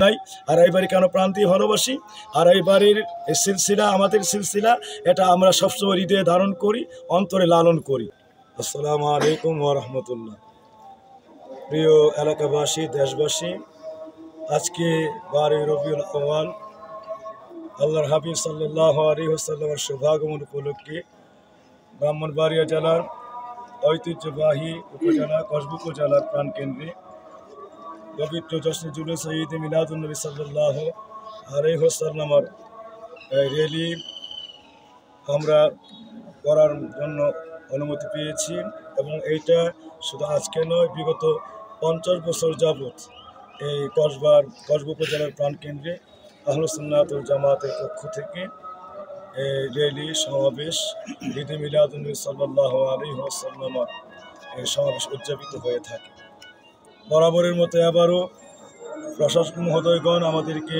নাই। আর এই বাড়ি কেন প্রান্তি ভালোবাসি, আর এই বাড়ির সিলসিলা আমাদের সিলসিলা, এটা আমরা সবসময় হৃদয়ে ধারণ করি, অন্তরে লালন করি। আসসালামু আলাইকুম ওয়া রাহমাতুল্লাহ। প্রিয় এলাকাবাসী, দেশবাসী, আজকে 12 রবিউল আউয়াল আল্লাহর হাবিব সাল্লাল্লাহু আলাইহি ওয়াসাল্লামের শুভাগমন উপলক্ষে ব্রাহ্মণবাড়িয়া জেলার ঐতিহ্যবাহী উপজেলা কসবা উপজেলার প্রাণকেন্দ্রে পবিত্র জশ্নে জুলুস ঈদ মিলাদুন নবী সাল্লাল্লাহু আলাইহি ওয়াসাল্লামের র্যালি আমরা করার জন্য অনুমতি পেয়েছি, এবং এইটা শুধু আজকে নয়, বিগত 50 বছর যাবৎ এই কসবা উপজেলার প্রাণকেন্দ্রে আহলে সুন্নাত ওয়াল জামাতের পক্ষ থেকে এই র্যালি সমাবেশ ঈদ মিলাদুন নবী সাল্লাল্লাহু আলাইহি ওয়াসাল্লামের এই সমাবেশ উদযাপিত হয়ে থাকে। বরাবরের মতো এবারও প্রশাসক মহোদয়গণ আমাদেরকে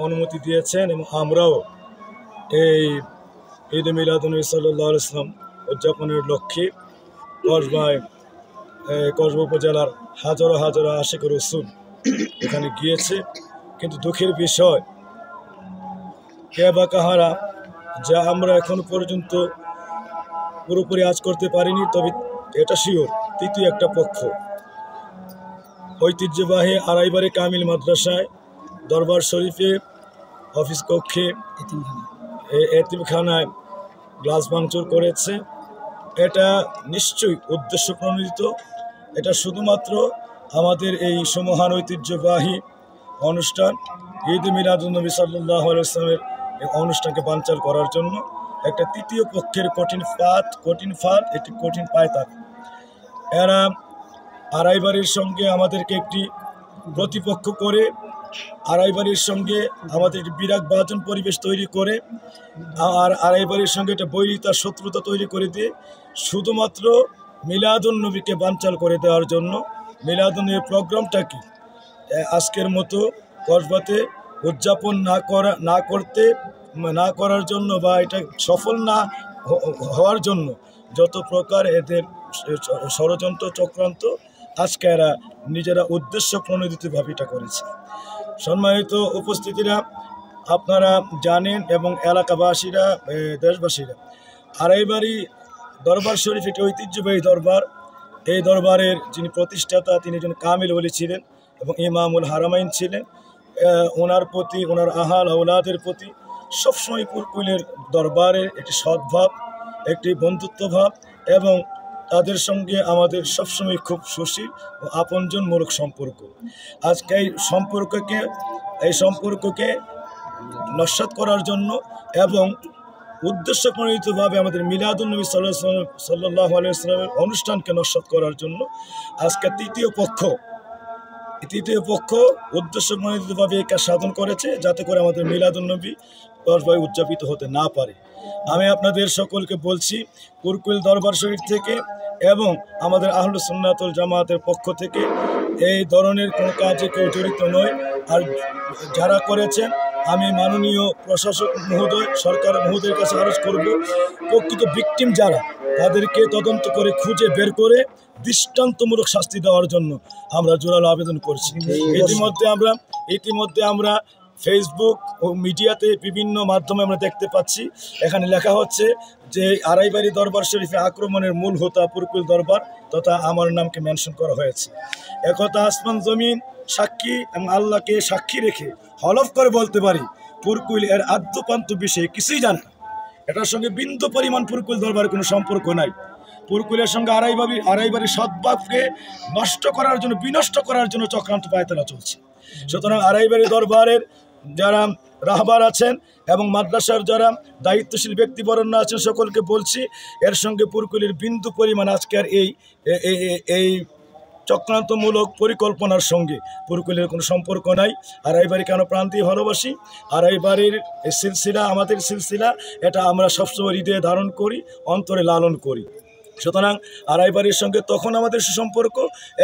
অনুমতি দিয়েছেন, এবং আমরাও এই ঈদ মিলাদুন নবী সাল্লাল্লাহু আলাইহি ওয়াসাল্লাম উদযাপনের লক্ষ্যে কসবা উপজেলার হাজারো হাজারো আশিক রাসূল এখানে গিয়েছে। কিন্তু দুঃখের বিষয়, কে বা কাহারা, যা আমরা এখন পর্যন্ত পুরোপুরি আজ করতে পারিনি, তবে এটা শিওর তৃতীয় একটা পক্ষ ঐতিহ্যবাহী আড়াইবাড়ি কামিল মাদ্রাসায়, দরবার শরীফে, অফিস কক্ষে, এতিমখানায় গ্লাস ভাঙচুর করেছে। এটা নিশ্চয়ই উদ্দেশ্য প্রণোদিত। এটা শুধুমাত্র আমাদের এই সমহান ঐতিহ্যবাহী অনুষ্ঠান ঈদ মিলাদুন নবী সাল্লাল্লাহু আলাইহি ওয়াসাল্লামের এই অনুষ্ঠানকে বানচাল করার জন্য একটা তৃতীয় পক্ষের কঠিন পায়তারা। এরা আড়াইবাড়ির সঙ্গে আমাদেরকে একটি প্রতিপক্ষ করে, আড়াইবাড়ির সঙ্গে আমাদের একটি বিরাগ বাজন পরিবেশ তৈরি করে, আর আড়াইবাড়ির সঙ্গে একটা বৈরিতা শত্রুতা তৈরি করে দিয়ে শুধুমাত্র মিলাদুন নবীকে বানচাল করে দেওয়ার জন্য, মিলাদুন নবীর প্রোগ্রামটাকে আজকের মতো কসবাতে উদযাপন না করার জন্য, বা এটা সফল না হওয়ার জন্য যত প্রকার এদের ষড়যন্ত্র চক্রান্ত, আজকে এরা নিজেরা উদ্দেশ্য প্রণোদিতভাবে এটা করেছে। সম্মানিত উপস্থিতিরা, আপনারা জানেন, এবং এলাকাবাসীরা, দেশবাসীরা, আড়াইবাড়ি দরবার শরীফ একটি ঐতিহ্যবাহী দরবার। এই দরবারের যিনি প্রতিষ্ঠাতা, তিনি একজন কামিল ওলি ছিলেন এবং ইমামুল হারামাইন ছিলেন। ওনার প্রতি, ওনার আহাল আওলাদের প্রতি সবসময় পুরকুলের দরবারের একটি সদ্ভাব, একটি বন্ধুত্বভাব, এবং তাদের সঙ্গে আমাদের সবসময় খুব সুশীল ও আপনজনমূলক সম্পর্ক। আজকে এই সম্পর্ককে নস্যাৎ করার জন্য এবং উদ্দেশ্য প্রণোদিতভাবে আমাদের মিলাদুন নবী সাল্লাল্লাহু আলাইহি ওয়াসাল্লামের অনুষ্ঠানকে নস্যাৎ করার জন্য আজকে তৃতীয় পক্ষ উদ্দেশ্য প্রণোদিতভাবে এই কাজ সাধন করেছে, যাতে করে আমাদের মিলাদুন নবী কসবায় উদযাপিত হতে না পারে। আমি আপনাদের সকলকে বলছি, পুরকুল দরবার শরীফ থেকে এবং আমাদের আহলে সুন্নাত ওয়াল জামাতের পক্ষ থেকে এই ধরনের কোনো কাজে কেউ জড়িত নয়। আর যারা করেছেন, আমি মাননীয় প্রশাসক মহোদয়, সরকার মহোদয়ের কাছে আরজ করব, প্রকৃত ভিকটিম যারা, তাদেরকে তদন্ত করে খুঁজে বের করে দৃষ্টান্তমূলক শাস্তি দেওয়ার জন্য আমরা জোরালো আবেদন করছি। ইতিমধ্যে আমরা ফেসবুক ও মিডিয়াতে বিভিন্ন মাধ্যমে আমরা দেখতে পাচ্ছি, এখানে লেখা হচ্ছে যে আড়াইবাড়ি দরবার শরীফে আক্রমণের মূল হোতা পুরকুল দরবার তথা আমার নামকে মেনশন করা হয়েছে। একথা আসমান জমিন সাক্ষী এবং আল্লাহকে সাক্ষী রেখে হলফ করে বলতে পারি, পুরকুল এর আদ্যপান্ত বিষয়ে কিছুই জানে না। এটার সঙ্গে বিন্দু পরিমাণ পুরকুল দরবারের কোনো সম্পর্ক নাই। পুরকুলের সঙ্গে আড়াইবাড়ির সদ্ভাবকে বিনষ্ট করার জন্য চক্রান্ত পায়তারা চলছে। সুতরাং আড়াইবাড়ি দরবারের যারা রাহবার আছেন এবং মাদ্রাসার যারা দায়িত্বশীল ব্যক্তিবর্ণ আছেন, সকলকে বলছি, এর সঙ্গে পুরকুলের বিন্দু পরিমাণ আজকের এই চক্রান্তমূলক পরিকল্পনার সঙ্গে পুরকুলের কোনো সম্পর্ক নাই। আড়াইবাড়ি কেন প্রান্তি ভালোবাসি, আড়াইবাড়ির সিলসিলা আমাদের সিলসিলা, এটা আমরা সবসময় হৃদয়ে ধারণ করি, অন্তরে লালন করি। সুতরাং আড়াইবাড়ির সঙ্গে তখন আমাদের সুসম্পর্ক,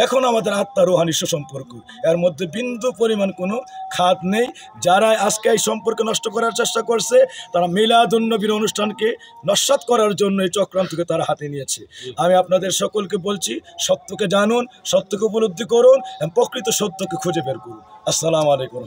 এখন আমাদের আত্মা রোহানি সুসম্পর্ক, এর মধ্যে বিন্দু পরিমাণ কোনো খাত নেই। যারা আজকে এই সম্পর্ক নষ্ট করার চেষ্টা করছে, তারা মিলাদুন্নবীর অনুষ্ঠানকে নস্যাৎ করার জন্য এই চক্রান্তকে তারা হাতে নিয়েছে। আমি আপনাদের সকলকে বলছি, সত্যকে জানুন, সত্যকে উপলব্ধি করুন এবং প্রকৃত সত্যকে খুঁজে বের করুন। আসসালামু আলাইকুম।